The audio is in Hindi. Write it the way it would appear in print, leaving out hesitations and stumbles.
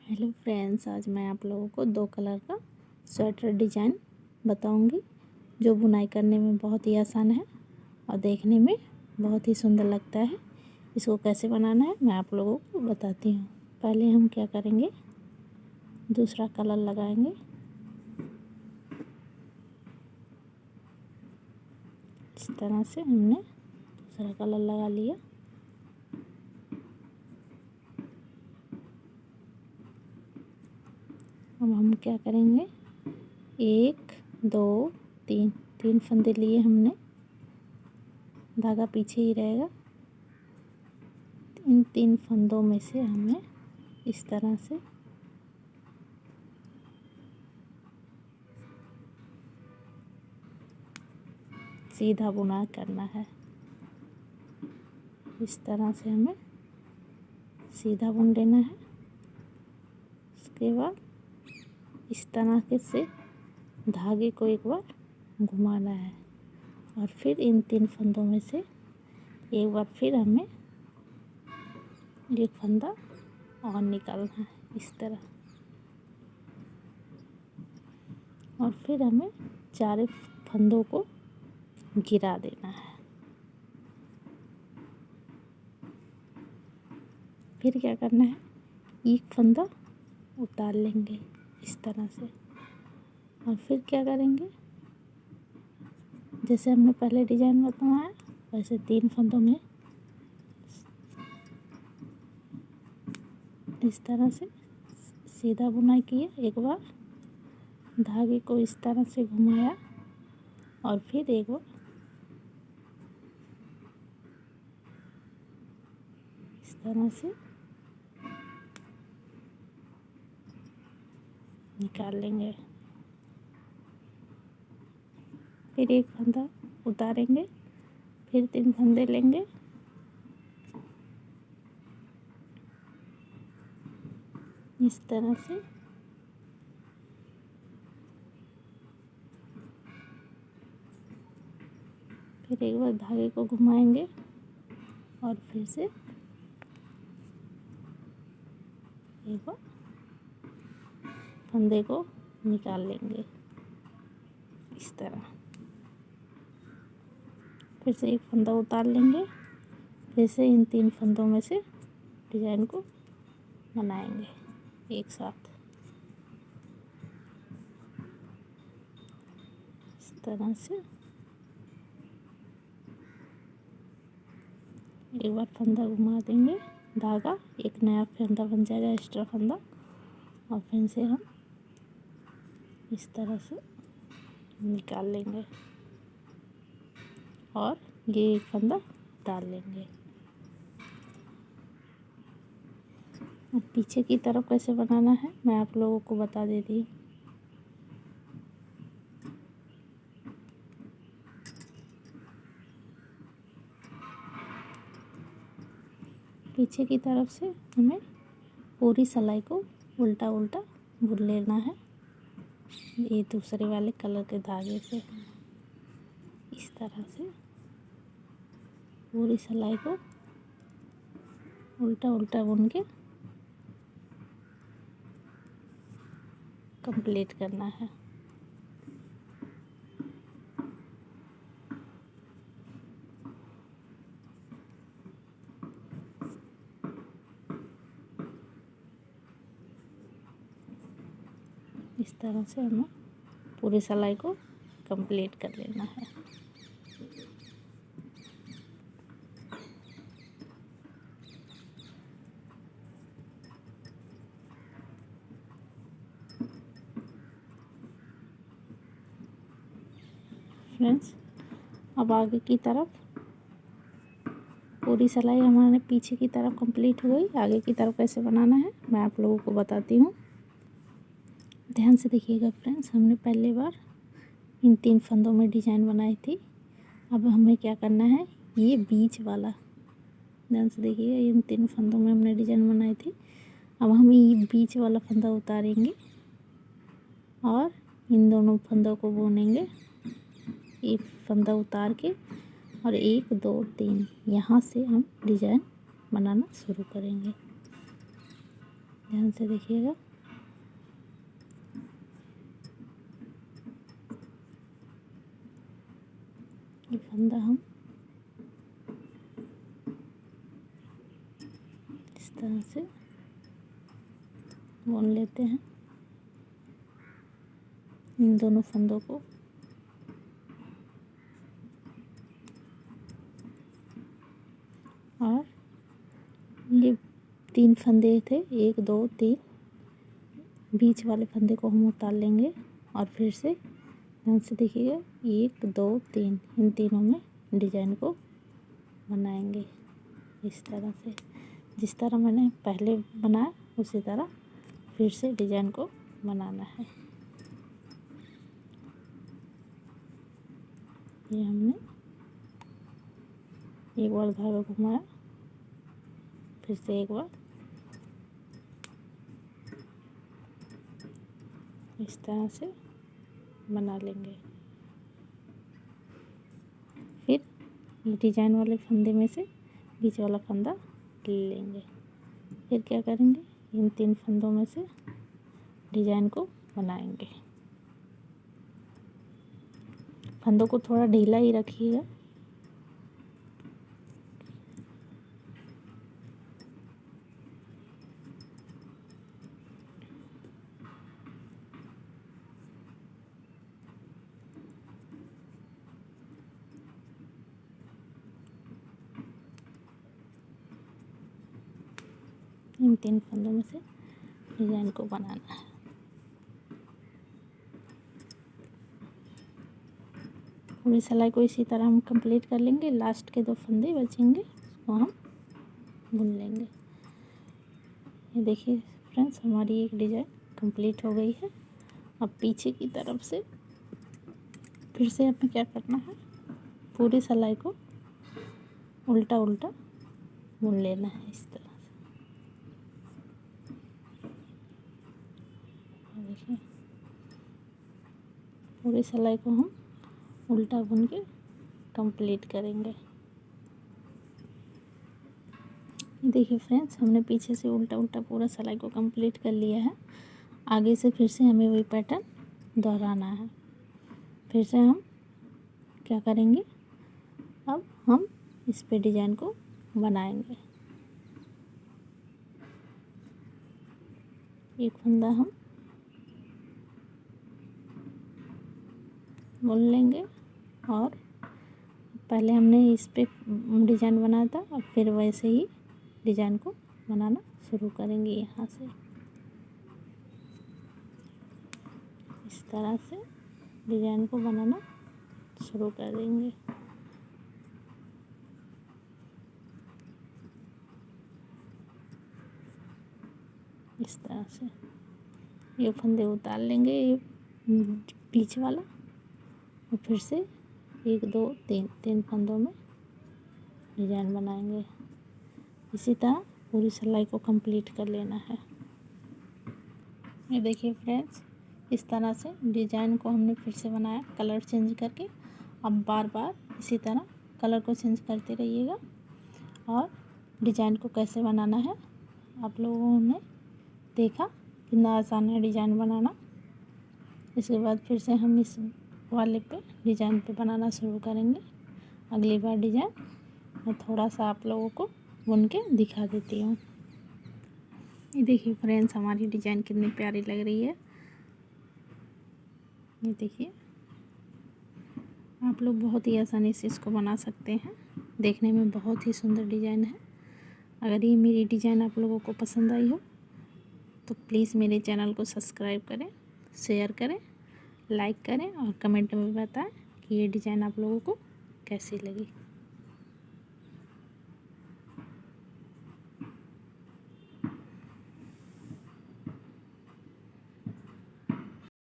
हेलो फ्रेंड्स, आज मैं आप लोगों को 2 कलर का स्वेटर डिज़ाइन बताऊंगी जो बुनाई करने में बहुत ही आसान है और देखने में बहुत ही सुंदर लगता है। इसको कैसे बनाना है मैं आप लोगों को बताती हूँ। पहले हम क्या करेंगे, दूसरा कलर लगाएंगे। इस तरह से हमने दूसरा कलर लगा लिया। अब हम क्या करेंगे, 1 2 3 फंदे लिए हमने, धागा पीछे ही रहेगा। इन 3 फंदों में से हमें इस तरह से सीधा बुनाई करना है। इस तरह से हमें सीधा बुन लेना है। उसके बाद इस तरह के से धागे को एक बार घुमाना है और फिर इन 3 फंदों में से एक बार फिर हमें एक फंदा और निकालना है इस तरह, और फिर हमें 4 फंदों को गिरा देना है। फिर क्या करना है, एक फंदा उतार लेंगे इस तरह से, और फिर क्या करेंगे, जैसे हमने पहले डिजाइन बताया वैसे 3 फंदों में इस तरह से सीधा बुनाई किए। एक बार धागे को इस तरह से घुमाया और फिर एक बार इस तरह से निकाल लेंगे। फिर एक फंदा उतारेंगे, फिर 3 फंदे लेंगे, इस तरह से फिर एक बार धागे को घुमाएंगे और फिर से एक बार फंदे को निकाल लेंगे इस तरह। फिर से एक फंदा उतार लेंगे, फिर से इन 3 फंदों में से डिजाइन को बनाएंगे एक साथ इस तरह से। एक बार फंदा घुमा देंगे, धागा एक नया फंदा बन जाएगा, एक्स्ट्रा फंदा, और फिर से हम इस तरह से निकाल लेंगे और ये एक फंदा डाल लेंगे। अब पीछे की तरफ कैसे बनाना है मैं आप लोगों को बता देती हूँ। पीछे की तरफ से हमें पूरी सिलाई को उल्टा उल्टा बुन लेना है, ये दूसरे वाले कलर के धागे से इस तरह से पूरी सिलाई को उल्टा उल्टा बुन के कंप्लीट करना है। इस तरह से हमें पूरी सिलाई को कंप्लीट कर लेना है। फ्रेंड्स, अब आगे की तरफ पूरी सिलाई हमारे पीछे की तरफ कंप्लीट हो गई। आगे की तरफ कैसे बनाना है मैं आप लोगों को बताती हूँ, ध्यान से देखिएगा फ्रेंड्स। हमने पहली बार इन 3 फंदों में डिजाइन बनाई थी। अब हमें क्या करना है, ये बीच वाला, ध्यान से देखिएगा, इन 3 फंदों में हमने डिजाइन बनाई थी। अब हम ये बीच वाला फंदा उतारेंगे और इन दोनों फंदों को बुनेंगे, एक फंदा उतार के, और 1 2 3 यहाँ से हम डिजाइन बनाना शुरू करेंगे। ध्यान से देखिएगा। ये फंदा हम इस तरह से बुन लेते हैं इन दोनों फंदों को। और ये 3 फंदे थे, 1 2 3, बीच वाले फंदे को हम उतार लेंगे और फिर से ध्यान से देखिएगा 1 2 3, इन तीनों में डिजाइन को बनाएंगे इस तरह से। जिस तरह मैंने पहले बनाया उसी तरह फिर से डिजाइन को बनाना है। ये हमने एक बार धागा घुमाया, फिर से एक बार इस तरह से बना लेंगे। फिर डिजाइन वाले फंदे में से बीच वाला फंदा ले लेंगे। फिर क्या करेंगे, इन 3 फंदों में से डिजाइन को बनाएंगे। फंदों को थोड़ा ढीला ही रखिएगा। इन 3 फंदों में से डिजाइन को बनाना है। पूरी सिलाई को इसी तरह हम कंप्लीट कर लेंगे। लास्ट के 2 फंदे बचेंगे, उसको हम बुन लेंगे। ये देखिए फ्रेंड्स, हमारी एक डिजाइन कंप्लीट हो गई है। अब पीछे की तरफ से फिर से हमें क्या करना है, पूरी सिलाई को उल्टा उल्टा बुन लेना है इस तरह से। देखिए पूरी सिलाई को हम उल्टा बुन के कंप्लीट करेंगे। देखिए फ्रेंड्स, हमने पीछे से उल्टा उल्टा पूरा सिलाई को कंप्लीट कर लिया है। आगे से फिर से हमें वही पैटर्न दोहराना है। फिर से हम क्या करेंगे, अब हम इस पे डिजाइन को बनाएंगे। एक फंदा हम बुन लेंगे और पहले हमने इस पे डिजाइन बनाया था, अब फिर वैसे ही डिजाइन को बनाना शुरू करेंगे। यहाँ से इस तरह से डिजाइन को बनाना शुरू कर देंगे। इस तरह से ये फंदे उतार लेंगे, ये बीच वाला, और फिर से 1 2 3 फंदों में डिजाइन बनाएंगे। इसी तरह पूरी सिलाई को कंप्लीट कर लेना है। ये देखिए फ्रेंड्स, इस तरह से डिजाइन को हमने फिर से बनाया कलर चेंज करके। अब बार बार इसी तरह कलर को चेंज करते रहिएगा। और डिजाइन को कैसे बनाना है आप लोगों ने देखा, कितना आसान है डिजाइन बनाना। इसके बाद फिर से हम इस वाले पे डिजाइन पे बनाना शुरू करेंगे। अगली बार डिजाइन मैं थोड़ा सा आप लोगों को बुन के दिखा देती हूँ। ये देखिए फ्रेंड्स, हमारी डिजाइन कितनी प्यारी लग रही है। ये देखिए, आप लोग बहुत ही आसानी से इसको बना सकते हैं। देखने में बहुत ही सुंदर डिजाइन है। अगर ये मेरी डिजाइन आप लोगों को पसंद आई हो तो प्लीज़ मेरे चैनल को सब्सक्राइब करें, शेयर करें, लाइक करें और कमेंट में बताएं कि ये डिज़ाइन आप लोगों को कैसी लगी।